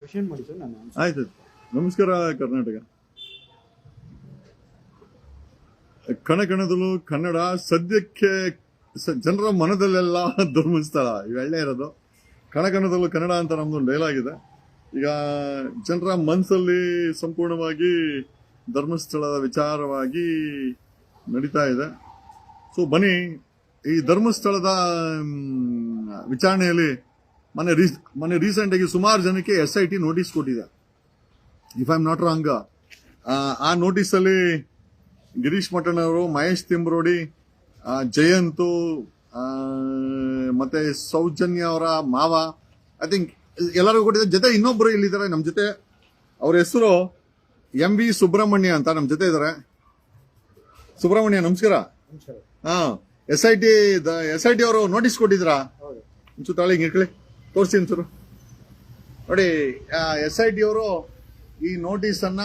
Question ಮಾಡಿ sir ನಾನು ಆಯ್ತು. ನಮಸ್ಕಾರ ಕರ್ನಾಟಕ. ಕಣಕಣದಲ್ಲೂ ಕನ್ನಡ ಸದ್ಯಕ್ಕೆ ಜನರ ಮನದಲ್ಲೆಲ್ಲ ಧರ್ಮಸ್ಥಳ ಇವೆಳ್ಳೆ ಇರೋದು. ಕಣಕಣದಲ್ಲೂ ಕನ್ನಡ ಅಂತ ನಮ್ದೊಂದು ಡೈಲಾಗ್ ಇದೆ. ಈಗ ಜನರ ಮನಸ್ಸಲ್ಲಿ ಸಂಪೂರ್ಣವಾಗಿ ಧರ್ಮಸ್ಥಳದ ವಿಚಾರವಾಗಿ ನಡೀತಾ ಇದೆ. ಸೊ ಬನ್ನಿ, ಈ ಧರ್ಮಸ್ಥಳದ ವಿಚಾರಣೆಯಲ್ಲಿ ಮೊನ್ನೆ ರೀಸೆಂಟ್ ಆಗಿ ಸುಮಾರು ಜನಕ್ಕೆ SIT ನೋಟಿಸ್ ಕೊಟ್ಟಿದೆ. If I am not wrong, ಆ ನೋಟಿಸ್ ಅಲ್ಲಿ ಗಿರೀಶ್ ಮಠನ್ ಅವರು, ಮಹೇಶ್ ತಿಮ್ರೋಡಿ, ಜಯಂತು ಮತ್ತೆ ಸೌಜನ್ಯ ಅವರ ಮಾವ, ಐ ಥಿಂಕ್ ಎಲ್ಲರಿಗೂ ಕೊಟ್ಟಿದ್ದಾರೆ. ಜೊತೆ ಇನ್ನೊಬ್ರು ಇಲ್ಲಿದ್ದಾರೆ ನಮ್ ಜೊತೆ. ಅವ್ರ ಹೆಸರು MV ಸುಬ್ರಹ್ಮಣ್ಯ ಅಂತ ನಮ್ ಜೊತೆ ಇದಾರೆ. ಸುಬ್ರಹ್ಮಣ್ಯ ನಮಸ್ಕಾರ. SIT ಅವರು ನೋಟಿಸ್ ಕೊಟ್ಟಿದ್ರಾ? ಒಂಚೂರು ತಾಳಿ ಹಿಂಗೆ ತೋರಿಸಿ ಒಂಚೂರು ನೋಡಿ. SIT ಅವರು ಈ ನೋಟಿಸ್ ಅನ್ನ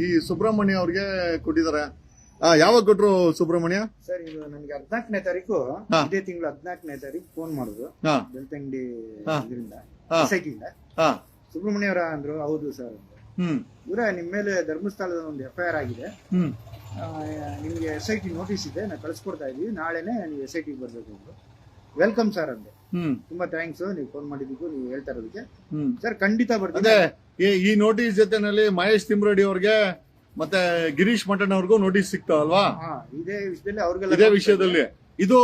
ಈ ಸುಬ್ರಹ್ಮಣ್ಯ ಅವ್ರಿಗೆ ಕೊಟ್ಟಿದ್ದಾರೆ. ಯಾವಾಗ ಕೊಟ್ರು ಸುಬ್ರಹ್ಮಣ್ಯ ಸರ್? ಇದು ನನಗೆ 14ನೇ ತಾರೀಕು, ಇದೇ ತಿಂಗಳು 14ನೇ ತಾರೀಕು ಫೋನ್ ಮಾಡುದು ಬೆಳ್ತಂಗಡಿ ಇದರಿಂದ SIT ಇಂದ. ಸುಬ್ರಹ್ಮಣ್ಯ ಅವರ ಅಂದ್ರು. ಹೌದು ಸರ್ ಇವರ ನಿಮ್ ಮೇಲೆ ಧರ್ಮಸ್ಥಳದ ಒಂದು FIR ಆಗಿದೆ, ನಿಮ್ಗೆ SIT ನೋಟಿಸ್ ಇದೆ, ನಾವು ಕಳ್ಸಿಕೊಡ್ತಾ ಇದೀವಿ, ನಾಳೆನೆ ನೀವು SIT ಬರ್ಬೇಕು ಅಂದ್ರು. ವೆಲ್ಕಮ್ ಸರ್ ಅಂದೆ. ತುಂಬಾ ಥ್ಯಾಂಕ್ಸ್ ನೀವು ಫೋನ್ ಮಾಡಿದ್ದಕ್ಕೂ, ನೀವು ಹೇಳ್ತಾ ಇರೋದಕ್ಕೆ. ಸರ್ ಖಂಡಿತ ಬರ್ತೀನಿ. ಈ ನೋಟಿಸ್ ಜೊತೆನಲ್ಲಿ ಮಹೇಶ್ ತಿಮ್ರೋಡಿ ಅವ್ರಿಗೆ ಮತ್ತೆ ಗಿರೀಶ್ ಮಠನ್ ಅವ್ರಿಗೂ ನೋಟಿಸ್ ಸಿಗ್ತಾವಲ್ವಾ? ಇದೇ ವಿಷಯದಲ್ಲಿ ಅವ್ರಿಗೆಲ್ಲ ಇದೇ ವಿಷಯದಲ್ಲಿ ಇದು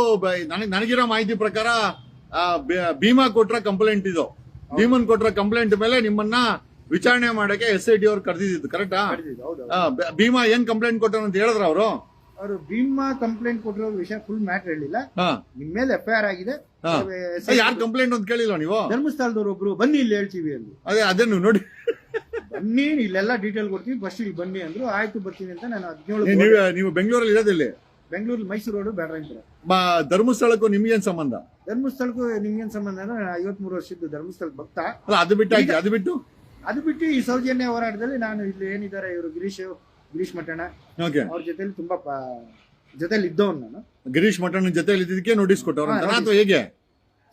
ನನಗಿರೋ ಮಾಹಿತಿ ಪ್ರಕಾರ ಭೀಮಾ ಕೊಟ್ರ ಕಂಪ್ಲೇಂಟ್ ಇದು. ಭೀಮನ್ ಕೊಟ್ರ ಕಂಪ್ಲೇಂಟ್ ಮೇಲೆ ನಿಮ್ಮನ್ನ ವಿಚಾರಣೆ ಮಾಡಕ್ಕೆ SIT ಅವ್ರು ಕರೆದಿದ್ದು ಕರೆಕ್ಟಾ? ಭೀಮಾ ಏನ್ ಕಂಪ್ಲೇಂಟ್ ಕೊಟ್ಟಾರ ಅಂತ ಹೇಳಿದ್ರ ಅವರು? ಅವರು ಭೀಮಾ ಕಂಪ್ಲೇಂಟ್ ಕೊಟ್ಟಿರೋ ವಿಷಯ ಫುಲ್ ಮ್ಯಾಟರ್ ಹೇಳಿಲ್ಲ. ನಿಮ್ ಮೇಲೆ FIR ಆಗಿದೆ, ಯಾರು ಕಂಪ್ಲೇಂಟ್ ಅಂತ ಕೇಳಿಲ್ಲ ನೀವು? ಧರ್ಮಸ್ಥಳದವ್ರು ಒಬ್ರು ಬನ್ನಿ ಇಲ್ಲಿ ಹೇಳ್ತೀವಿ ಅಂದ್ರು. ಅದೇನು ನೋಡಿ, ಬನ್ನಿ ಇಲ್ಲೆಲ್ಲ ಡೀಟೇಲ್ ಕೊಡ್ತೀವಿ, ಫಸ್ಟ್ ಇಲ್ಲಿ ಬನ್ನಿ ಅಂದ್ರು. ಆಯ್ತು ಬರ್ತೀನಿ ಅಂತ ನಾನು 17. ನೀವು ಬೆಂಗಳೂರಲ್ಲಿ ಇರೋದಿಲ್ಲಿ? ಬೆಂಗಳೂರು ಮೈಸೂರು ರೋಡ್ ಬ್ಯಾಡ್ರಂಪುರ. ಧರ್ಮಸ್ಥಳಕ್ಕೂ ನಿಮ್ಗೇನ್ ಸಂಬಂಧ? ಧರ್ಮಸ್ಥಳಕ್ಕೂ ನಿಮ್ಗೇನ್ ಸಂಬಂಧ ಅಂದ್ರೆ 53 ವರ್ಷದ್ದು ಧರ್ಮಸ್ಥಳ ಭಕ್ತ. ಅದು ಬಿಟ್ಟು ಈ ಸೌಜನ್ಯ ಹೋರಾಟದಲ್ಲಿ ನಾನು ಇಲ್ಲಿ ಏನಿದ್ದಾರೆ ಇವರು ಗಿರೀಶ್ ಮಠಣ ಅವ್ರ ಜೊತೆಲಿ ತುಂಬಾ ಜೊತೆಲಿ ಇದ್ದವನು ನಾನು. ಗಿರೀಶ್ ಮಠನ್ ಜೊತೆಲಿ ಇದ್ದಕ್ಕೆ ನೋಟಿಸ್ ಕೊಟ್ಟವ್ರ ಅಥವಾ ಹೇಗೆ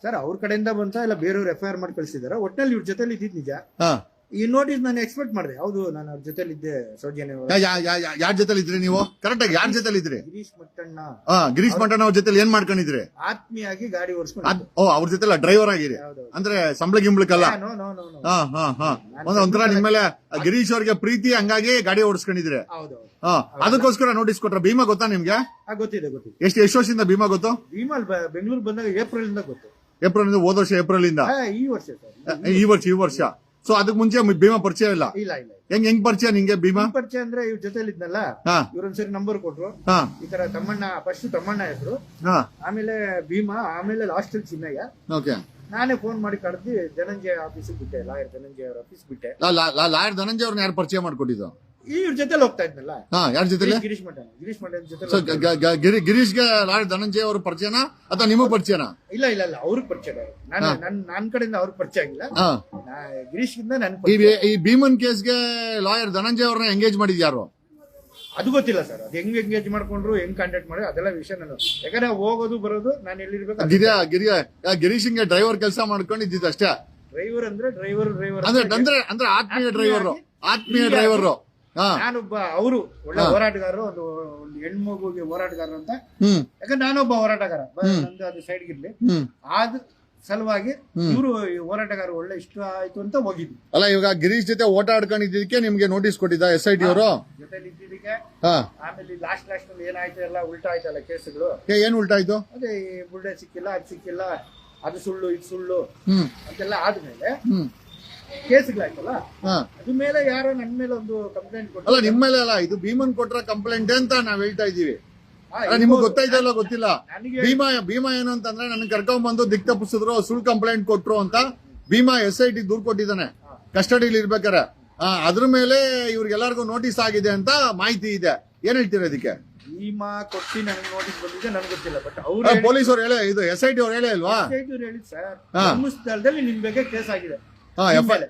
ಸರ್? ಅವ್ರ ಕಡೆಯಿಂದ ಬಂತ ಇಲ್ಲ ಬೇರೆಯವ್ರು FIR ಮಾಡಿ ಕಳಿಸಿದಾರೆ. ಒಟ್ಟಲ್ಲಿ ಇವ್ರ ಜೊತೆಲಿ ಇದ್ದಿದ್ ನಿಜ. ಈ ನೋಟಿಸ್ ನಾನು ಎಕ್ಸ್ಪೆಕ್ಟ್ ಮಾಡಿದೆ. ಹೌದು, ನಾನು ಅವ್ರ ಜೊತೆಲಿ ಇದ್ದೆ. ಸೌಜನ್ಯ ಯಾರ ಜೊತೆಲಿ ಇದ್ರಿ ನೀವು? ಕರೆಕ್ಟ್ ಆಗಿ ಯಾರ ಜೊತೆಲಿ ಇದ್ರಿ? ಗಿರೀಶ್ ಮಠಣ್ಣ. ಗಿರೀಶ್ ಮಠಣ್ಣ ಅವ್ರ ಜೊತೆಲಿ ಏನ್ ಮಾಡ್ಕೊಂಡಿದ್ರಿ? ಆತ್ಮೀಯಾಗಿ ಗಾಡಿ ಓಡಿಸ್ಕೊಂಡು. ಅವ್ರ ಜೊತೆ ಡ್ರೈವರ್ ಆಗಿರಿ ಅಂದ್ರೆ ಸಂಬಳ ಗಿಂಬಳಕ್ಕಲ್ಲ? ಒಂಥರ ನಿಮ್ಮೇಲೆ ಗಿರೀಶ್ ಅವ್ರಿಗೆ ಪ್ರೀತಿ, ಹಂಗಾಗಿ ಗಾಡಿ ಓಡಿಸ್ಕೊಂಡಿದ್ರಿ. ಅದಕ್ಕೋಸ್ಕರ ನೋಟಿಸ್ ಕೊಟ್ರ. ಭೀಮಾ ಗೊತ್ತಾ ನಿಮ್ಗೆ? ಗೊತ್ತಿದೆ. ಎಷ್ಟು ವರ್ಷದಿಂದ ಭೀಮಾ ಗೊತ್ತು? ಭೀಮಾ ಬೆಂಗಳೂರು ಬಂದಾಗ ಏಪ್ರಿಲ್ ಇಂದ ಗೊತ್ತು. ಏಪ್ರಿಲ್ ಹೋದ ವರ್ಷ? ಏಪ್ರಿಲ್ ಇಂದ ಈ ವರ್ಷ. ಸೊ ಅದಕ್ಕೆ ಮುಂಚೆ ಭೀಮಾ ಪರಿಚಯ ಇಲ್ಲ? ಹೆಂಗ್ ಪರಿಚಯ ನಿಂಗೆ ಭೀಮಾ? ಪರಿಚಯ ಅಂದ್ರೆ ಇವ್ರ ಜೊತೆಲಿ ಇದ್ನಲ್ಲ, ಇವ್ರೊಂದ್ಸರಿ ನಂಬರ್ ಕೊಟ್ರು. ಈ ತರ ತಮ್ಮಣ್ಣ, ಫಸ್ಟ್ ತಮ್ಮಣ್ಣ ಹೆಸರು, ಆಮೇಲೆ ಭೀಮಾ, ಆಮೇಲೆ ಲಾಸ್ಟ್ ಚಿನ್ನಯ್ಯ. ನಾನೇ ಫೋನ್ ಮಾಡಿ ಕರೆದಿ ಧನಂಜಯ ಆಫೀಸ್ ಬಿಟ್ಟೆ, ಲಾಯರ್ ಧನಂಜಯ ಅವ್ರ ಆಫೀಸ್ ಬಿಟ್ಟೆ. ಲಾಯರ್ ಧನಂಜಯ ಅವ್ರನ್ನ ಯಾರು ಪರಿಚಯ ಮಾಡ್ಕೊಟ್ಟಿದ್ದು? ಇವ್ರ ಜೊತೆಲಿ ಹೋಗ್ತಾ ಇದ್ನಲ್ಲ. ಯಾರ ಜೊತೆ? ಗಿರೀಶ್ ಮಠನ್ ಜೊತೆ. ಗಿರೀಶ್ಗೆ ಲಾಯರ್ ಧನಂಜಯ ಅವ್ರ ಪರಿಚಯನಾ ಅಥವಾ ನಿಮಗ್ ಪರಿಚಯನಾ? ಇಲ್ಲ ಅವ್ರಿಗೆ ಪರಿಚಯ. ನನ್ ಕಡೆಯಿಂದ ಅವ್ರಿಗೆ ಪರಿಚಯ ಆಗಿಲ್ಲ. ಗಿರೀಶ್ ಇಂದ ನನ್ ಈ ಭೀಮನ್ ಕೇಸ್ಗೆ ಲಾಯರ್ ಧನಂಜಯ ಅವ್ರನ್ನ ಎಂಗೇಜ್ ಮಾಡಿದ್ಯಾರು? ಅದು ಗೊತ್ತಿಲ್ಲ ಸರ್. ಅದು ಹೆಂಗ್ ಎಂಗೇಜ್ ಮಾಡ್ಕೊಂಡ್ರು, ಹೆಂಗ್ ಕಾಂಟ್ಯಾಕ್ಟ್ ಮಾಡಿದ್ರು, ಅದೆಲ್ಲ ವಿಷಯ ನಾನು. ಯಾಕಂದ್ರೆ ಹೋಗೋದು ಬರೋದು ನಾನು ಎಲ್ಲಿರ್ಬೇಕು. ಗಿರೀಶ್ಗೆ ಡ್ರೈವರ್ ಕೆಲಸ ಮಾಡ್ಕೊಂಡಿದ್ದಿದ್ದು ಅಷ್ಟೇ. ಡ್ರೈವರ್ ಅಂದ್ರೆ ಡ್ರೈವರ್ ಅಂದ್ರೆ ಆತ್ಮೀಯ ಡ್ರೈವರ್. ನಾನೊಬ್ಬ, ಅವರು ಒಳ್ಳೆ ಹೋರಾಟಗಾರರು, ಒಂದು ಹೆಣ್ಮಗುಗೆ ಹೋರಾಟಗಾರರು ಅಂತ. ಯಾಕಂದ್ರೆ ನಾನೊಬ್ಬ ಹೋರಾಟಗಾರ, ನಂದು ಅದು ಸೈಡ್ ಗಿರ್ಲಿ. ಆದ ಸಲುವಾಗಿ ಇವರು ಹೋರಾಟಗಾರ ಒಳ್ಳೆ ಇಷ್ಟ ಆಯ್ತು ಅಂತ ಹೋಗಿದ್ವಿ. ಅಲ್ಲ, ಇವಾಗ ಗಿರೀಶ್ ಜೊತೆ ಓಟ ಆಡ್ಕೊಂಡಿದ್ದಕ್ಕೆ ನಿಮ್ಗೆ ನೋಟಿಸ್ ಕೊಟ್ಟಿದ್ದ SIT ಅವರು? ಜೊತೆಲಿ ಇದ್ದಿದ್ದಕ್ಕೆ. ಆಮೇಲೆ ಲಾಸ್ಟ್ ನಲ್ಲಿ ಏನಾಯ್ತು, ಎಲ್ಲ ಉಲ್ಟಾ ಆಯ್ತಲ್ಲ ಕೇಸ್ಗಳು. ಏನ್ ಉಲ್ಟಾ ಆಯ್ತು? ಅದೇ ಬುಲ್ಡೆ ಸಿಕ್ಕಿಲ್ಲ, ಅದು ಸಿಕ್ಕಿಲ್ಲ, ಅದು ಸುಳ್ಳು, ಇದು ಸುಳ್ಳು ಅಂತೆಲ್ಲ ಆದ್ಮೇಲೆ ಕೇಸ್ಗಳಾಯ್ತಲ್ಲ. ಅದ್ರ ಮೇಲೆ ಯಾರೋ ನನ್ ಮೇಲೆ ಒಂದು ಕಂಪ್ಲೇಂಟ್ ಕೊಟ್ಟು. ಅಲ್ಲ, ನಿಮ್ಮ ಮೇಲೆ ಅಲ್ಲ, ಇದು ಭೀಮನ್ ಕೊಟ್ರ ಕಂಪ್ಲೇಂಟ್ ಅಂತ ನಾವ್ ಹೇಳ್ತಾ ಇದೀವಿ. ನಿಮ್ಗೆ ಗೊತ್ತಾಯ್ತಲ್ಲ ಗೊತ್ತಿಲ್ಲ? ಭೀಮಾ ಏನು ಅಂತಂದ್ರೆ ನನ್ನ ಕರ್ಕೊಂಡ್ ಬಂದು ದಿಕ್ ತಪ್ಪಿಸಿದ್ರು, ಸುಳ್ಳು ಕಂಪ್ಲೇಂಟ್ ಕೊಟ್ರು ಅಂತ ಭೀಮಾ SIT ದೂರ್ ಕೊಟ್ಟಿದ್ದಾನೆ ಕಸ್ಟಡಿಲಿ ಇರ್ಬೇಕಾರೆ. ಅದ್ರ ಮೇಲೆ ಇವ್ರಿಗೆಲ್ಲರಿಗೂ ನೋಟಿಸ್ ಆಗಿದೆ ಅಂತ ಮಾಹಿತಿ ಇದೆ. ಏನ್ ಹೇಳ್ತೀರಾ ಇದಕ್ಕೆ? ಭೀಮಾ ಕೊಟ್ಟಿ ನನಗೆ ನೋಟಿಸ್ ಬಂದಿದೆ, ನನ್ಗೆ ಗೊತ್ತಿಲ್ಲ. ಬಟ್ ಅವ್ರು ಪೊಲೀಸ್ ಅವ್ರು ಹೇಳಿ, ಇದು SIT ಅವ್ರು ಹೇಳಿ ಅಲ್ವಾ? ಹೇಳಿದ್ ಸರ್, ಧರ್ಮಸ್ಥಳದಲ್ಲಿ ನಿಮ್ ಬಗ್ಗೆ ಕೇಸ್ ಆಗಿದೆ.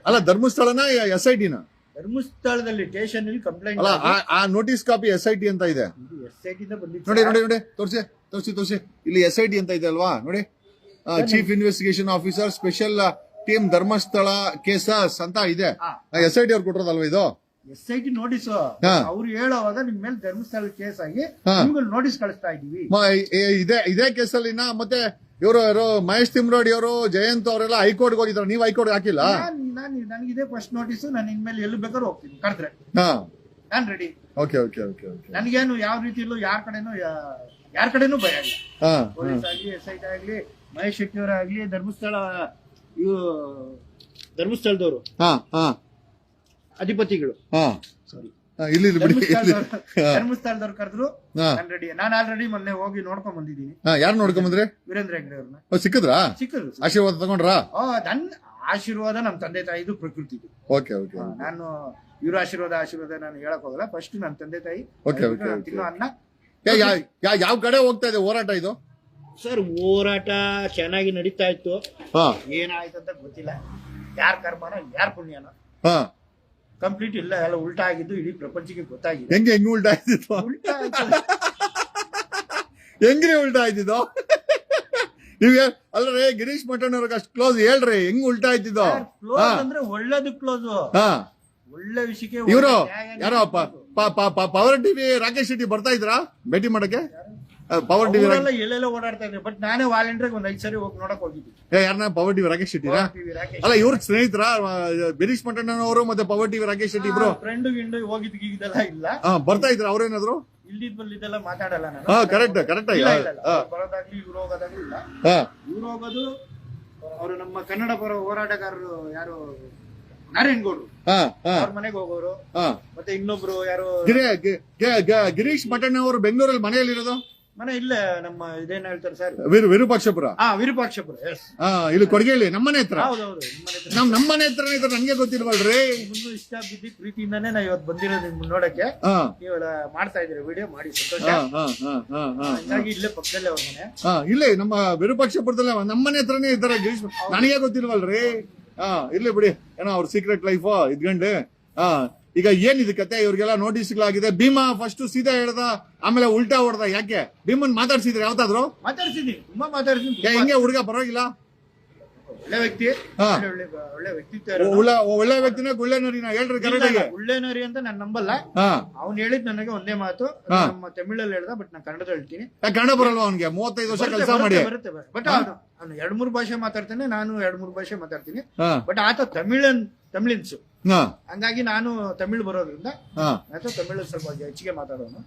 ಅಲ್ಲ, ಧರ್ಮಸ್ಥಳನ SIT ನ? ಧರ್ಮಸ್ಥಳದಲ್ಲಿ ಸ್ಟೇಷನ್ ಅಲ್ಲಿ ಕಂಪ್ಲೇಂಟ್. ಅಲ್ಲ, ಆ ನೋಟಿಸ್ ಕಾಪಿ SIT ಅಂತ ಇದೆ. ನೋಡಿ ತೋರಿಸಿ ಇಲ್ಲಿ SIT ಅಂತ ಇದೆ ಅಲ್ವಾ? ನೋಡಿ, chief investigation officer, special team Dharmasthala cases ಅಂತ ಇದೆ. SIT ಅವ್ರು ಕೊಟ್ಟಿರೋದಲ್ವಾ ಇದು? SIT ನೋಟಿಸ್ ಹಾ. ಅವ್ರು ಹೇಳೋವಾಗ ನಿಮ್ ಮೇಲೆ ಧರ್ಮಸ್ಥಳ ಕೇಸ್ ಆಗಿ ನಿಮ್ಗೆ ನೋಟಿಸ್ ಕಳಿಸ್ತಾ ಇದೀವಿ. ಇದೇ ಕೇಸಲ್ಲಿನ ಮತ್ತೆ ಇವರು ಮಹೇಶ್ ತಿಮ್ರೋಡಿ ಅವರು, ಜಯಂತ್ ಅವರೆಲ್ಲ ಹೈಕೋರ್ಟ್ ಹೋಗಿದ್ರು. ನೀವು ಹೈಕೋರ್ಟ್ ಹಾಕಿಲ್ಲ? ನನಗಿದೆ ಫಸ್ಟ್ ನೋಟಿಸ್. ನಾನು ಇನ್ಮೇಲೆ ಎಲ್ಲಿ ಬೇಕಾದ್ರೂ ಹೋಗ್ತೀನಿ, ಕರೆದ್ರೆ ನಾನ್ ready. Okay okay okay okay. ನನ್ಗೇನು ಯಾವ ರೀತಿಯಲ್ಲೂ ಯಾರ ಕಡೆನೂ ಭಯ ಇಲ್ಲ. ಪೊಲೀಸ್ ಆಗ್ಲಿ, SIT ಆಗ್ಲಿ, ಮಹೇಶ್ ಶೆಟ್ಟಿ ಅವರಾಗ್ಲಿ, ಧರ್ಮಸ್ಥಳದವರು ಅಧಿಪತಿಗಳು, ಸಾರಿ ಧರ್ಮಸ್ಥಳದವ್ರು ಕರೆದ್ರು, ನಾನು ರೆಡಿ. ನಾನು ಆಲ್ರೆಡಿ ಮೊನ್ನೆ ಹೋಗಿ ನೋಡ್ಕೊಂಡ್ ಬಂದಿದ್ದೀನಿ. ಯಾರು ನೋಡ್ಕೊಂಡ್ ಬಂದ್ರಿ? ವೀರೇಂದ್ರ ಹೆಗ್ಡೆ ಅವ್ರನ್ನ. ಸಿಕ್ಕಿದ್ರು. ಆಶೀರ್ವಾದ ತಗೊಂಡ್ರಾ? ನನ್ನ ಆಶೀರ್ವಾದ ನಮ್ ತಂದೆ ತಾಯಿದು, ಪ್ರಕೃತಿದು. Okay okay. ನಾನು ಇವ್ರ ಆಶೀರ್ವಾದ ನಾನು ಹೇಳಕ್ ಹೋಗಲ್ಲ. ಫಸ್ಟ್ ನನ್ನ ತಂದೆ ತಾಯಿ ತಿನ್ನೋ ಅನ್ನ. ಯಾವ ಕಡೆ ಹೋಗ್ತಾ ಇದೆ ಹೋರಾಟ ಇದು? ಸರ್, ಹೋರಾಟ ಚೆನ್ನಾಗಿ ನಡೀತಾ ಇತ್ತು. ಏನಾಯ್ತಂತ ಗೊತ್ತಿಲ್ಲ. ಯಾರ ಕರ್ಮನ ಯಾರ ಪುಣ್ಯನ ಕಂಪ್ಲೀಟ್ ಇಲ್ಲ, ಎಲ್ಲ ಉಲ್ಟಾ ಆಗಿದ್ದು ಇಡೀ ಪ್ರಪಂಚಕ್ಕೆ ಗೊತ್ತಾಗಿದೆ. ಹೆಂಗೆ ಉಲ್ಟಾ ಆಯ್ತಿತ್ತು? ಹೆಂಗ್ರಿ ಉಲ್ಟಾ ಆಯ್ತಿದ್ದು? ನೀವೇ ಅಲ್ರಿ ಗಿರೀಶ್ ಮಠನ್ ಅವ್ರಿಗೆ ಅಷ್ಟು ಕ್ಲೋಸ್, ಹೇಳ್ರಿ ಹೆಂಗ್ ಉಲ್ಟಾ ಆಯ್ತಿದ್ದು? ಕ್ಲೋಸ್ ಅಂದ್ರೆ ಒಳ್ಳೇದು ಕ್ಲೋಸ್, ಒಳ್ಳೆ ವಿಷಯಕ್ಕೆ. ಇವರು ಯಾರೋ ಪವರ್ ಟಿವಿ ರಾಕೇಶ್ ಶೆಟ್ಟಿ ಬರ್ತಾ ಇದ್ರಾ ಭೇಟಿ ಮಾಡಕ್ಕೆ? ಪವರ್ ಟಿವಿ ಎಲ್ಲೆಲ್ಲ ಓಡಾಡ್ತಾ ಇದ್ರೆ, ಬಟ್ ನಾನೇ ವಾಲಂಟಿಯರ್ ಒಂದ್ 5 ಸರಿ ಹೋಗಿ ನೋಡಕ್ ಹೋಗಿದ್ದೆ. ಯಾರನ್ನ? ಪವರ್ ಟಿವಿ ರಾಕೇಶ್ ಶೆಟ್ಟಿ ಅಲ್ಲ, ಇವ್ರ ಸ್ನೇಹಿತರ ಗಿರೀಶ್ ಮಠನ್ ಅವರು ಮತ್ತೆ ಪವರ್ ಟಿವಿ ರಾಕೇಶ್ ಶೆಟ್ಟಿ ಇಬ್ರು ಫ್ರೆಂಡ್ ಗಿಂಡು ಹೋಗಿದ್ದೆಲ್ಲ ಇಲ್ಲ. ಬರ್ತಾ ಇದ್ರ ಅವ್ರೇನಾದ್ರು? ಇಲ್ಲಿದ್ದೆಲ್ಲ ಮಾತಾಡಲ್ಲ ನಾನು. ಕರೆಕ್ಟ್ ಬರೋದಾಗ್ಲಿ ಇವ್ರು ಹೋಗೋದಾಗ್ಲಿ ಇಲ್ಲ. ಇವ್ರು ಹೋಗೋದು ಅವರು ನಮ್ಮ ಕನ್ನಡ ಪರ ಹೋರಾಟಗಾರರು ಯಾರು, ನಾರಾಯಣಗೌಡ್ರು ಅವ್ರ ಮನೆಗೆ ಹೋಗೋರು. ಮತ್ತೆ ಇನ್ನೊಬ್ರು ಯಾರು, ಗಿರೀಶ್ ಮಠನ್ ಅವರು ಬೆಂಗಳೂರಲ್ಲಿ ಮನೆಯಲ್ಲಿರೋದು. ಮನೆ ಇಲ್ಲ, ನಮ್ಮ ಇದೇನ್ ಹೇಳ್ತಾರೆ ಸರ್, ವಿರೂಪಾಕ್ಷಪುರ. ವಿರೂಪಾಕ್ಷಪುರ, ಇಲ್ಲಿ ಕೊಡಗೇಳಿ ನಮ್ಮನೆ ಹತ್ರ. ಹೌದೌದು, ನಮ್ಮನೆ ಹತ್ರ ಇದ್ರೆ ನಂಗೆ ಗೊತ್ತಿಲ್ವಲ್ರಿ. ಇನ್ನೂ ಇಷ್ಟ ಬಿದ್ದಿ ಪ್ರೀತಿಯಿಂದಾನೇ ನಾ ಇವತ್ತು ಬಂದಿರೋದು ನಿಮ್ ನೋಡಕ್ಕೆ. ನೀವೆಲ್ಲ ಮಾಡ್ತಾ ಇದೀರಿ ವಿಡಿಯೋ ಮಾಡಿ, ಸಂತೋಷ. ಹಂಗಾಗಿ ಇಲ್ಲೇ ಪಕ್ಕದಲ್ಲೇ ಅವ್ರ ಮನೆ. ಇಲ್ಲೇ ನಮ್ಮ ವಿರೂಪಾಕ್ಷಪುರದಲ್ಲೇ ನಮ್ಮನೆ ಹತ್ರನೇ ಇದ್ದಾರೆ ಗಿರೀಶ್. ನನಗೆ ಗೊತ್ತಿಲ್ವಲ್ರಿ. ಇರ್ಲಿ ಬಿಡಿ, ಏನೋ ಅವ್ರ ಸೀಕ್ರೆಟ್ ಲೈಫ್ ಇದ್ಕೊಂಡೆ. ಈಗ ಏನಿದೆ ಕತೆ? ಇವ್ರಿಗೆಲ್ಲ ನೋಟಿಸ್ಗಳಾಗಿದೆ. ಭೀಮಾ ಫಸ್ಟ್ ಸೀದಾ ಹೇಳ್ದ, ಆಮೇಲೆ ಉಲ್ಟಾ ಹೊಡ್ದ. ಯಾಕೆ? ಭೀಮನ್ ಮಾತಾಡ್ಸಿದ್ರೆ ಯಾವತ್ತಾದ್ರು? ಮಾತಾಡ್ಸಿದೀನಿ, ತುಂಬಾ ಮಾತಾಡ್ಸಿದೀನಿ. ಹಿಂಗೆ ಹುಡುಗ ಪರವಾಗಿಲ್ಲ, ಒಳ್ಳೆ ವ್ಯಕ್ತಿ, ಒಳ್ಳೆ ವ್ಯಕ್ತಿತ್ವ, ಒಳ್ಳೆ ವ್ಯಕ್ತಿನ ಒಳ್ಳೆ ನರಿನ ಹೇಳ್ರಿ ಕರೆಕ್ಟಾಗಿ. ಒಳ್ಳೆ ನರಿ ಅಂತ ನಾನು ನಂಬಲ್ಲ. ಅವ್ನು ಹೇಳಿದ್ ನನಗೆ ಒಂದೇ ಮಾತು, ನಮ್ಮ ತಮಿಳಲ್ಲಿ ಹೇಳ್ದ, ಬಟ್ ನಾನು ಕನ್ನಡದಲ್ಲಿ ಹೇಳ್ತೀನಿ. ಕನ್ನಡ ಬರಲ್ವಾ ಅವ್ನಿಗೆ? 35 ವರ್ಷ ಕೆಲಸ ಮಾಡಿ. ಬರುತ್ತೆ, ಬಟ್ ಅವನು 2-3 ಭಾಷೆ ಮಾತಾಡ್ತಾನೆ, ನಾನು 2-3 ಭಾಷೆ ಮಾತಾಡ್ತೀನಿ. ಬಟ್ ಆತ ತಮಿಳಿನ್ಸು, ಹಂಗಾಗಿ ನಾನು ತಮಿಳ್ ಬರೋದ್ರಿಂದ ಆತ ತಮಿಳ್ ಸ್ವಲ್ಪ ಹೆಚ್ಚಿಗೆ ಮಾತಾಡೋನು.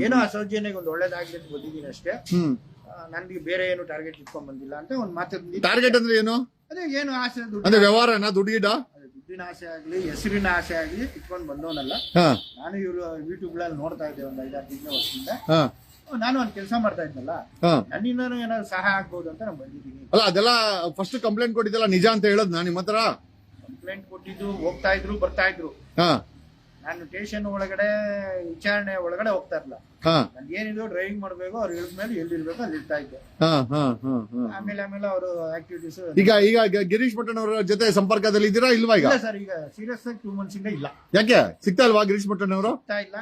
ಏನೋ ಆ ಸೌಜನ್ಯಗೆ ಒಂದು ಒಳ್ಳೇದಾಗ್ಲಿ ಅಂತ ಬಂದಿದ್ದೀನಿ ಅಷ್ಟೇ. ನನ್ಗೆ ಬೇರೆ ಏನು ಟಾರ್ಗೆಟ್ ಇಟ್ಕೊಂಡ್ ಬಂದಿಲ್ಲ ಅಂತ ಒಂದು ಮಾತು. ಟಾರ್ಗೆಟ್ ಅಂದ್ರೆ ಏನು? ಅದೇ ಏನು ಆಸೆ, ವ್ಯವಹಾರನ, ದುಡ್ಡಿನ ಆಸೆ ಆಗ್ಲಿ, ಹೆಸರಿನ ಆಸೆ ಆಗ್ಲಿ ಇಟ್ಕೊಂಡ್ ಬಂದವನಲ್ಲ ನಾನು. ಇವ್ರು ಯೂಟ್ಯೂಬ್ ಗಳಲ್ಲಿ ನೋಡ್ತಾ ಇದ್ದೆ ಒಂದು 5-6 ವರ್ಷದಿಂದ. ನಾನು ಒಂದ್ ಕೆಲಸ ಮಾಡ್ತಾ ಇದ್ನಲ್ಲ, ನನ್ನಿಂದ ಏನಾದ್ರು ಸಹಾಯ ಆಗ್ಬಹುದು ಅಂತ ನಾನು ಬಂದಿದ್ದೀನಿ. ಅಲ್ಲ, ಅದೆಲ್ಲ ಫಸ್ಟ್ ಕಂಪ್ಲೇಂಟ್ ಕೊಟ್ಟಿದ್ದಲ್ಲ ನಿಜ ಅಂತ ಹೇಳದ್ ನಾನು ನಿಮ್ಮ ಹತ್ರ. ಕಂಪ್ಲೇಂಟ್ ಕೊಟ್ಟಿದ್ದು, ಹೋಗ್ತಾ ಇದ್ರು, ಬರ್ತಾ ಇದ್ರು. ನಾನು ಸ್ಟೇಷನ್ ಒಳಗಡೆ ವಿಚಾರಣೆ ಒಳಗಡೆ ಹೋಗ್ತಾ ಇರ್ಲಿಲ್ಲ. ನನ್ಗೆ ಏನಿದ್ರು ಡ್ರೈವಿಂಗ್ ಮಾಡ್ಬೇಕು, ಅವ್ರು ಹೇಳಿದ್ಮೇಲೆ ಎಲ್ಲಿರ್ಬೇಕು ಅಲ್ಲಿ ಇರ್ತಾ ಇದ್ದೆ. ಆಮೇಲೆ ಅವರು ಆಕ್ಟಿವಿಟೀಸ್. ಈಗ ಗಿರೀಶ್ ಮಠನ್ ಅವರ ಜೊತೆ ಸಂಪರ್ಕದಲ್ಲಿ ಇದ್ದೀರಾ ಇಲ್ವಾ? ಈಗ ಸರ್, ಈಗ ಸೀರಿಯಸ್ ಆಗಿ 2 months ಇಂದ ಇಲ್ಲ. ಯಾಕೆ ಸಿಗ್ತಾ ಇಲ್ವಾ ಗಿರೀಶ್ ಮಠನ್ ಅವರು? ಸಿಗ್ತಾ ಇಲ್ಲ.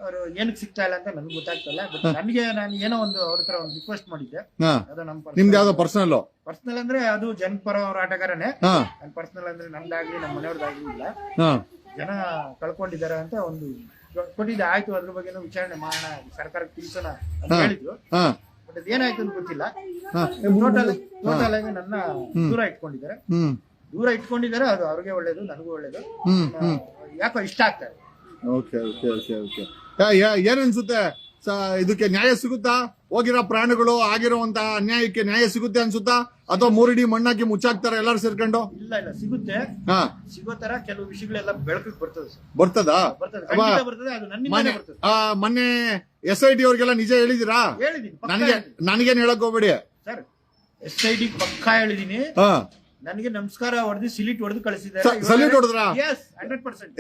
ಅವರು ಏನಕ್ಕೆ ಸಿಗ್ತಾ ಇಲ್ಲ ಅಂತ ನನ್ಗೆ ಗೊತ್ತಾಗ್ತಲ್ಲ. ಬಟ್ ನನಗೆ ನಾನು ಏನೋ ಒಂದು ಅವ್ರ ಹತ್ರ ಒಂದು ರಿಕ್ವೆಸ್ಟ್ ಮಾಡಿದ್ದೆ. ಅದು ನಿಮ್ದು ಯಾವ್ದೋ ಪರ್ಸನಲ್ ಅಂದ್ರೆ ಅದು ಜನಪರ ಹೋರಾಟಗಾರನೇ. ನನ್ ಪರ್ಸನಲ್ ಅಂದ್ರೆ ನಮ್ದಾಗ್ಲಿ ನಮ್ಮ ಮನೆಯವ್ರದಾಗ್ಲಿ ಇಲ್ಲ. ಜನ ಕಳ್ಕೊಂಡಿದ್ದಾರೆ ಅಂತ ಒಂದು ಕೊಟ್ಟಿದ್ದೆ. ಆಯ್ತು, ಅದ್ರ ಬಗ್ಗೆ ವಿಚಾರಣೆ ಮಾಡೋಣ, ಸರ್ಕಾರಕ್ಕೆ ತಿಳಿಸೋಣ ಅಂತ ಹೇಳಿದ್ರು. ಬಟ್ ಅದೇನಾಯ್ತು ಅಂತ ಗೊತ್ತಿಲ್ಲ. ಟೋಟಲ್ ಆಗಿ ನನ್ನ ದೂರ ಇಟ್ಕೊಂಡಿದ್ದಾರೆ. ಅದು ಅವ್ರಿಗೆ ಒಳ್ಳೇದು, ನನಗೂ ಒಳ್ಳೇದು. ಯಾಕೋ ಇಷ್ಟ ಆಗ್ತಾರೆ. ಏನನ್ಸುತ್ತೆ ಇದಕ್ಕೆ ನ್ಯಾಯ ಸಿಗುತ್ತಾ? ಹೋಗಿರೋ ಪ್ರಾಣಿಗಳು ಆಗಿರುವಂತ ಅನ್ಯಾಯಕ್ಕೆ ನ್ಯಾಯ ಸಿಗುತ್ತೆ ಅನ್ಸುತ್ತಾ? ಅಥವಾ 3 ಇಡಿ ಮಣ್ಣಾಕಿ ಮುಚ್ಚಾಕ್ತಾರೆ ಎಲ್ಲರೂ ಸೇರ್ಕೊಂಡು? ಇಲ್ಲ, ಸಿಗುತ್ತೆ. ಸಿಗೋ ತರ ಕೆಲವು ವಿಷಯಗಳೆಲ್ಲ ಬೆಳಕಿಗೆ ಬರ್ತದೆ. ಬರ್ತದಾ? ಮೊನ್ನೆ SIT ಅವ್ರಿಗೆಲ್ಲ ನಿಜ ಹೇಳಿದಿರಾ? ನನಗೇನ್ ಹೇಳಕ್ ಹೋಗ್ಬೇಡಿ ಸರ್. SIT ಪಕ್ಕಾ ಹೇಳಿದೀನಿ. ನನಗೆ ನಮಸ್ಕಾರ ಹೊಡೆದು ಸಿಲಿಟ್ ಹೊಡೆದು ಕಳಿಸಿದ್ದಾರೆ. ಸಲ್ಯೂಟ್ ಹೊಡೆದ್ರ? 100%.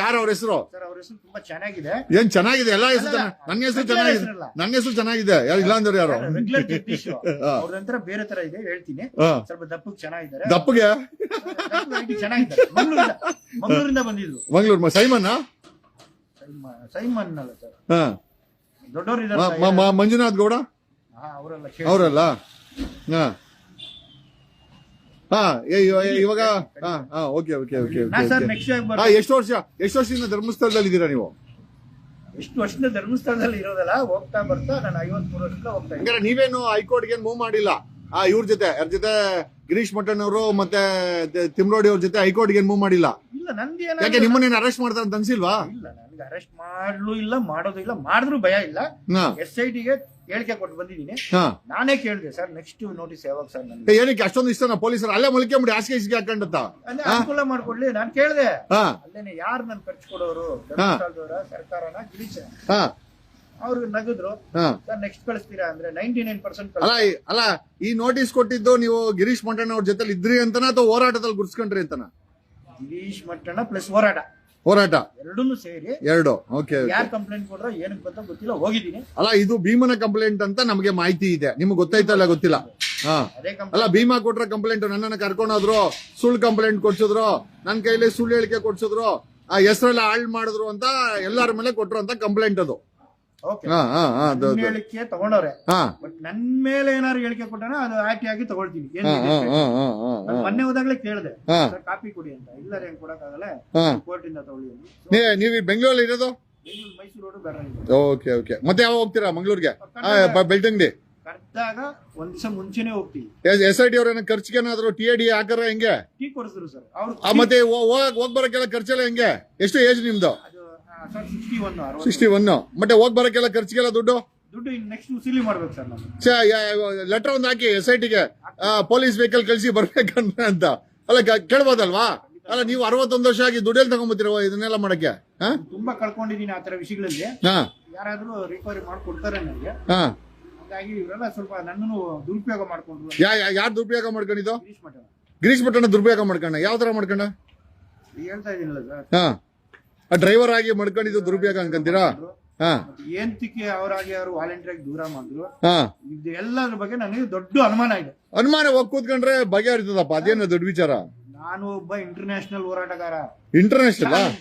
ಯಾರ ಅವ್ರ ಹೆಸರು? ಸರ್, ಅವ್ರ ಹೆಸರು ತುಂಬಾ ಚೆನ್ನಾಗಿದೆ. ಏನ್ ಚೆನ್ನಾಗಿದೆ? ಎಲ್ಲ ಹೆಸರು ನನ್ನ ಹೆಸರು ಚೆನ್ನಾಗಿದೆ. ನನ್ನ ಹೆಸರು ಚೆನ್ನಾಗಿದೆ. ಇಲ್ಲ ಅಂದ್ರೆ ಯಾರು? ರೆಗ್ಯುಲರ್ ಜಗದೀಶ್ ಅವ್ರ ನಂತರ ಬೇರೆ ತರ ಇದೆ, ಹೇಳ್ತೀನಿ. ಸ್ವಲ್ಪ ದಪ್ಪಕ್ಕೆ ಚೆನ್ನಾಗಿದ್ದಾರೆ. ದಪ್ಪಗೆ ಚೆನ್ನಾಗಿದ್ದಾರೆ. ಮಂಗಳೂರಿಂದ ಬಂದಿದ್ರು. ಮಂಗಳೂರು ಸೈಮನ್ ಅಲ್ಲ ಸರ್, ದೊಡ್ಡವರು ಮಂಜುನಾಥ್ ಗೌಡ ಅವರಲ್ಲ. ಹಾ ಇವಾಗ okay okay okay sir next ಎಷ್ಟು ವರ್ಷದಿಂದ ಧರ್ಮಸ್ಥಳದಲ್ಲಿ ಇದ್ದೀರಾ ನೀವು? ಎಷ್ಟು ವರ್ಷದಿಂದ ಧರ್ಮಸ್ಥಳದಲ್ಲಿ ಇರೋದಲ್ಲ, ಹೋಗ್ತಾ ಬರ್ತಾ ನಾನು 53 ವರ್ಷದಿಂದ ಹೋಗ್ತಾ ಇದ್ದೀನಿ. ಹಂಗಾರೆ ನೀವೇನು ಹೈಕೋರ್ಟ್ಗೆ ಮೂವ್ ಮಾಡಿಲ್ಲ? ಇವ್ರ ಜೊತೆ ಯಾರ ಜೊತೆ ಗಿರೀಶ್ ಮಠನ್ ಅವರು ಮತ್ತೆ ತಿಮ್ರೋಡಿ ಅವ್ರ ಜೊತೆ ಹೈಕೋರ್ಟ್ಗೆ ಮೂವ್ ಮಾಡಿಲ್ಲ? ಇಲ್ಲ, ನಂದೇನ ಯಾಕೆ ನಿಮ್ಮನ್ನೇನು ಅರೆಸ್ಟ್ ಮಾಡ್ತಾರೆ ಅಂತ ಅನ್ಸಿಲ್ವಾ? ಇಲ್ಲ, ನನಗೆ ಅರೆಸ್ಟ್ ಮಾಡ್ಲು ಇಲ್ಲ, ಮಾಡೋದು ಇಲ್ಲ, ಮಾಡಿದ್ರು ಭಯ ಇಲ್ಲ. SITಗೆ ಹೇಳಿಕೆ ಕೊಟ್ಟು ಬಂದಿದ್ದೀನಿ. ನಾನೇ ಕೇಳಿದೆ, ಸರ್ ನೆಕ್ಸ್ಟ್ ನೋಟಿಸ್ ಯಾವಾಗ ಸರ್? ನನಗೆ ಏನಕ್ಕೆ ಅಷ್ಟೊಂದು ಇಷ್ಟ ಪೊಲೀಸರು ಅಲ್ಲೇ ಮುಲ್ಕೊಂಬಿಡಿ ಹಾಸಿಗೆ ಇಸಿಗೆ ಹಾಕೊಂಡತ್ತ ಅನುಕೂಲ ಮಾಡ್ಕೊಡ್ಲಿ. ನಾನು ಕೇಳಿದೆ, ಅಲ್ಲೇನೆ ಯಾರು ನನ್ ಖರ್ಚು ಕೊಡೋರು, ಧರ್ಮಸ್ಥಳದವರ, ಸರ್ಕಾರನ, ಗಿರೀಶ್ ಅವ್ರು ನಗದ್ರು. ಸರ್ ನೆಕ್ಸ್ಟ್ ಕಳಿಸ್ತೀರಾ ಅಂದ್ರೆ 99% ಅಲ್ಲ ಈ ನೋಟಿಸ್ ಕೊಟ್ಟಿದ್ದು ನೀವು ಗಿರೀಶ್ ಮಠಣ್ಣ ಅವ್ರ ಜೊತೆ ಇದ್ರಿ ಅಂತನ ಅಥವಾ ಹೋರಾಟದಲ್ಲಿ ಗುರ್ಸ್ಕೊಂಡ್ರಿ ಅಂತನ? ಗಿರೀಶ್ ಮಠಣ್ಣ ಪ್ಲಸ್ ಹೋರಾಟ ಎರಡನ್ನೂ ಸೇರಿ. ಎರಡು ಓಕೆ. ಯಾರು ಕಂಪ್ಲೇಂಟ್ ಕೊಡ್ರೋ ಏನಕ್ಕೆ ಬಂತ ಗೊತ್ತಿಲ್ಲ, ಹೋಗಿದ್ದೀನಿ. ಅಲ್ಲ ಇದು ಭೀಮನ ಕಂಪ್ಲೇಂಟ್ ಅಂತ ನಮಗೆ ಮಾಹಿತಿ ಇದೆ, ನಿಮ್ಗೆ ಗೊತ್ತಾಯ್ತಲ್ಲ? ಗೊತ್ತಿಲ್ಲ. ಅಲ್ಲ ಭೀಮಾ ಕೊಟ್ರ ಕಂಪ್ಲೇಂಟ್, ನನ್ನನ್ನ ಕರ್ಕೊಂಡೋದ್ರು, ಸುಳ್ಳು ಕಂಪ್ಲೇಂಟ್ ಕೊಡ್ಸಿದ್ರು, ನನ್ನ ಕೈಲಿ ಸುಳ್ಳು ಹೇಳಿಕೆ ಕೊಡ್ಸಿದ್ರು, ಆ ಹೆಸರೆಲ್ಲ ಹಾಳ್ ಮಾಡಿದ್ರು ಅಂತ ಎಲ್ಲಾರ ಮೇಲೆ ಕೊಟ್ರು ಅಂತ ಕಂಪ್ಲೇಂಟ್ ಅದು. ಹೇಳಿಕೆ ತಗೊಂಡವ್ರೆ, ಬಟ್ ನನ್ ಮೇಲೆ ಏನಾದ್ರು ಹೇಳಿಕೆ ಕೊಟ್ಟಾನ ಅದು ಆಟಿ ಆಗಿ ತಗೊಳ್ತೀನಿ. ಮೊನ್ನೆ ಹೋದಾಗ್ಲೇ ಕೇಳಿದೆ, ಕಾಪಿ ಕೊಡಿ ಅಂತ. ಇಲ್ಲ ರೀ, ಹೆಂಗ್ ಕೊಡಕ್ಕಾಗಲ್ಲ, ಕೋರ್ಟ್ ಇಂದ ತಗೊಳ್ಳಿ. ನೀವು ಬೆಂಗಳೂರಲ್ಲಿ ಇರೋದು? ಮೈಸೂರು ರೋಡ್ ಬೇಡ. Okay okay. ಮತ್ತೆ ಯಾವಾಗ ಹೋಗ್ತೀರಾ ಮಂಗಳೂರಿಗೆ? ಬೆಳ್ತಂಗಡಿ ಕರೆದಾಗ ಒಂದ್ ದಿವಸ ಮುಂಚೆನೆ ಹೋಗ್ತೀವಿ. SIT ಅವ್ರ ಖರ್ಚಿಗೆ ಏನಾದ್ರು TAD ಹಾಕರ ಹೆಂಗೆ? ಟೀ ಕೊಡಿಸಿದ್ರು ಸರ್ ಅವ್ರು. ಮತ್ತೆ ಹೋಗ್ ಬರಕ್ಕೆಲ್ಲ ಖರ್ಚೆಲ್ಲ ಹೆಂಗೆ? ಎಷ್ಟು ಏಜ್ ನಿಮ್ದು? 61. ಮತ್ತೆ ಹೋಗ್ ಬರಕ್ಕೆಲ್ಲ ಖರ್ಚಿಗೆಲ್ಲ ದುಡ್ಡು ನೆಕ್ಸ್ಟ್ ವಸೂಲಿ ಮಾಡ್ಬೇಕು ಸರ್. ನಾನು ಲೆಟರ್ ಒಂದು ಹಾಕಿ SITಗೆ, ಪೊಲೀಸ್ ವೆಹಿಕಲ್ ಕಳಿಸಿ ಬರ್ಬೇಕಂತ ಅಂತ. ಅಲ್ಲ ಕೇಳ್ಬೋದಲ್ವಾ? ಅಲ್ಲ ನೀವು 61 ವರ್ಷ ಆಗಿ ದುಡ್ಡೆಲ್ಲಿ ತಗೊಂಡ್ಬತ್ತೀರ ಇದನ್ನೆಲ್ಲ ಮಾಡಕ್ಕೆ? ತುಂಬಾ ಕಳ್ಕೊಂಡಿದೀನಿ ಆ ತರ ವಿಷಯಗಳಲ್ಲಿ. ಯಾರಾದ್ರೂ ರಿಕವರಿ ಮಾಡ್ಕೊಡ್ತಾರೆ ನನಗೆ. ಹಾಗಾಗಿ ಇವರೆಲ್ಲ ಸ್ವಲ್ಪ ನನ್ನನ್ನು ದುರುಪಯೋಗ ಮಾಡ್ಕೊಂಡ್ರು. ಯಾರು ದುರುಪಯೋಗ ಮಾಡ್ಕೊಂಡಿದ್ದು? ಗಿರೀಶ್ ಮಠಣ್ಣ ದುರುಪಯೋಗ ಮಾಡ್ಕೊಂಡ? ಯಾವ ತರ ಮಾಡ್ಕೊಂಡ ಹೇಳ್ತಾ ಇದೀನಲ್ಲ ಸರ್. ಡ್ರೈವರ್ ಆಗಿ ಮಾಡ್ಕೊಂಡಿದ್ದು ದುರುಪಯೋಗ ಅನ್ಕೊಂತೀರಾ? ಏಂತಿಕೆ ಅವರಾಗಿ ಅವರು ವಾಲಂಟಿಯರ್ ಆಗಿ ದೂರ ಮಾಡಿದ್ರು. ಇದು ಎಲ್ಲದ್ರ ಬಗ್ಗೆ ನನಗೆ ದೊಡ್ಡ ಅನುಮಾನ ಇದೆ. ಅನುಮಾನ ಹೋಗಿ ಕೂತ್ಕೊಂಡ್ರೆ ಬಗೆಹರಿತದಪ್ಪ, ಅದೇನು ದೊಡ್ಡ ವಿಚಾರ. ನಾನು ಒಬ್ಬ ಇಂಟರ್ನ್ಯಾಷನಲ್ ಹೋರಾಟಗಾರ. ಇಂಟರ್ನ್ಯಾಷನಲ್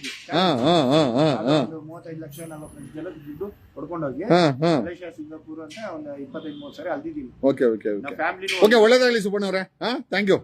35 ಲಕ್ಷ 40 ಜನ ದುಡ್ಡು ಹೊಡ್ಕೊಂಡೋಗಿ ಮಲೇಷ್ಯಾ, ಸಿಂಗಾಪುರ್ ಅಂತ ಒಂದು 25-30 ಸಾರಿ ಅಲ್ದಿದ್ದೀನಿ. Okay okay okay. ಒಳ್ಳೇದಾಗ್ಲಿ ಸುಬ್ಬಣ್ಣ ಅವರೇ. Thank you.